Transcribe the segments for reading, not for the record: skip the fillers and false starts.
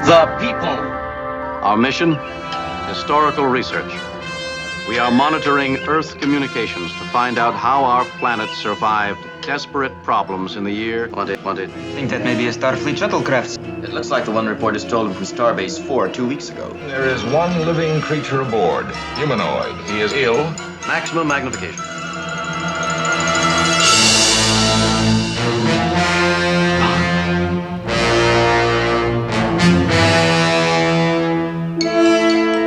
the people. Our mission? Historical research. We are monitoring Earth communications to find out how our planet survived desperate problems in the year 2020. Think that may be a Starfleet shuttlecraft. It looks like the one reported stolen from Starbase 4 2 weeks ago. There is one living creature aboard, humanoid. He is ill. Maximum magnification.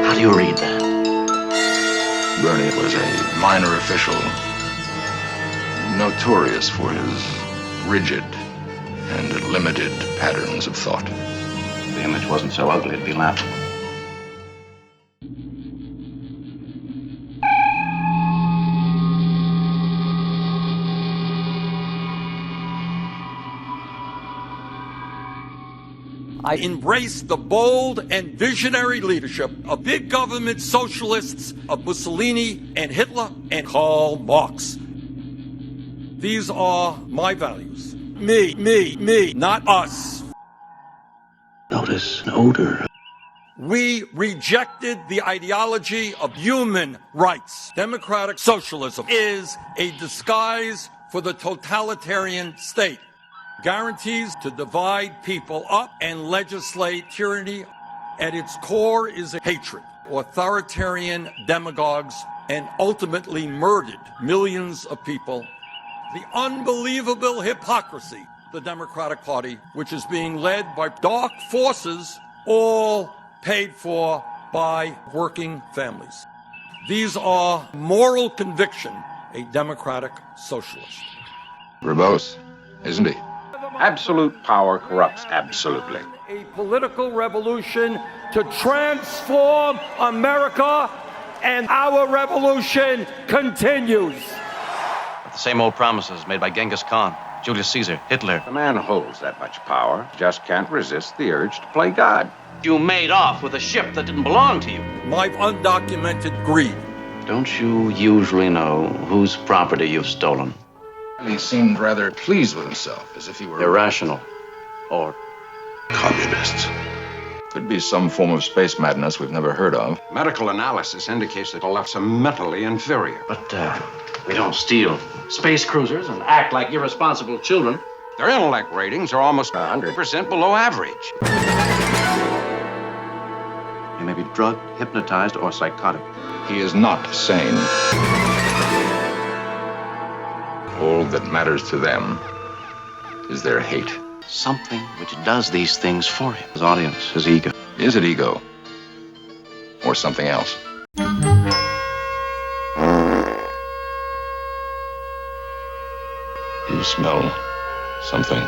How do you read that? Bernie was a minor official, notorious for his rigid and limited patterns of thought. If the image wasn't so ugly, it'd be laughable. I embrace the bold and visionary leadership of big government socialists of Mussolini and Hitler and Karl Marx. These are my values. Me, not us. Notice an odor. We rejected the ideology of human rights. Democratic socialism is a disguise for the totalitarian state. Guarantees to divide people up and legislate tyranny. At its core is a hatred. Authoritarian demagogues and ultimately murdered millions of people. The unbelievable hypocrisy, the Democratic Party, which is being led by dark forces, all paid for by working families. These are moral conviction, a democratic socialist. Verbose, isn't he? Absolute power corrupts absolutely. A political revolution to transform America, and our revolution continues. The same old promises made by Genghis Khan, Julius Caesar, Hitler. A man holds that much power, just can't resist the urge to play God. You made off with a ship that didn't belong to you. My undocumented greed. Don't you usually know whose property you've stolen? He seemed rather pleased with himself, as if he were Irrational. Or communists. Could be some form of space madness we've never heard of. Medical analysis indicates that Olaf's mentally inferior. But we don't steal space cruisers and act like irresponsible children. Their intellect ratings are almost 100% below average. He may be drugged, hypnotized, or psychotic. He is not sane. All that matters to them is their hate. Something which does these things for him. His audience, his ego. Is it ego? Or something else? You smell something.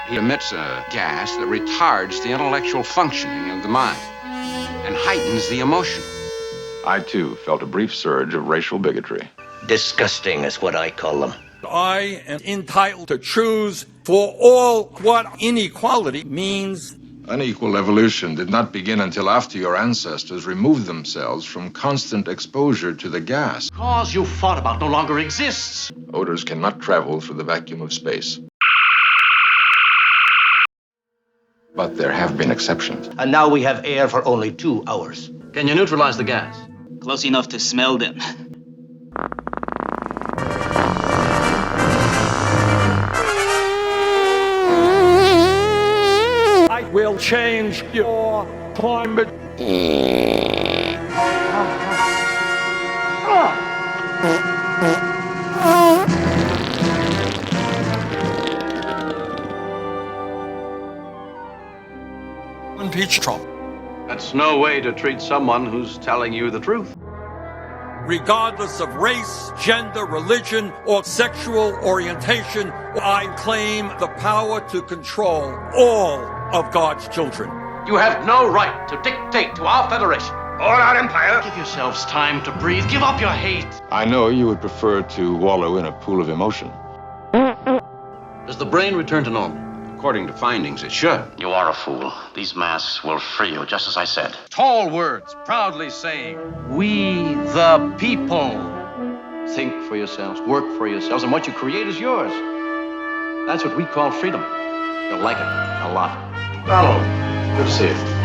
He emits a gas that retards the intellectual functioning of the mind and heightens the emotion. I, too, felt a brief surge of racial bigotry. Disgusting is what I call them. I am entitled to choose for all what inequality means. Unequal evolution did not begin until after your ancestors removed themselves from constant exposure to the gas. Cause you fought about no longer exists. Odors cannot travel through the vacuum of space. But there have been exceptions. And now we have air for only 2 hours. Can you neutralize the gas? Close enough to smell them. I will change your climate. Impeach Trump. That's no way to treat someone who's telling you the truth. Regardless of race, gender, religion, or sexual orientation, I claim the power to control all of God's children. You have no right to dictate to our Federation Or our empire. Give yourselves time to breathe. Give up your hate. I know you would prefer to wallow in a pool of emotion. Does the brain return to normal? According to findings, it should. You are a fool. These masks will free you, just as I said. Tall words, proudly saying, "We the people." Think for yourselves, work for yourselves, and what you create is yours. That's what we call freedom. You'll like it a lot. Donald, good to see you.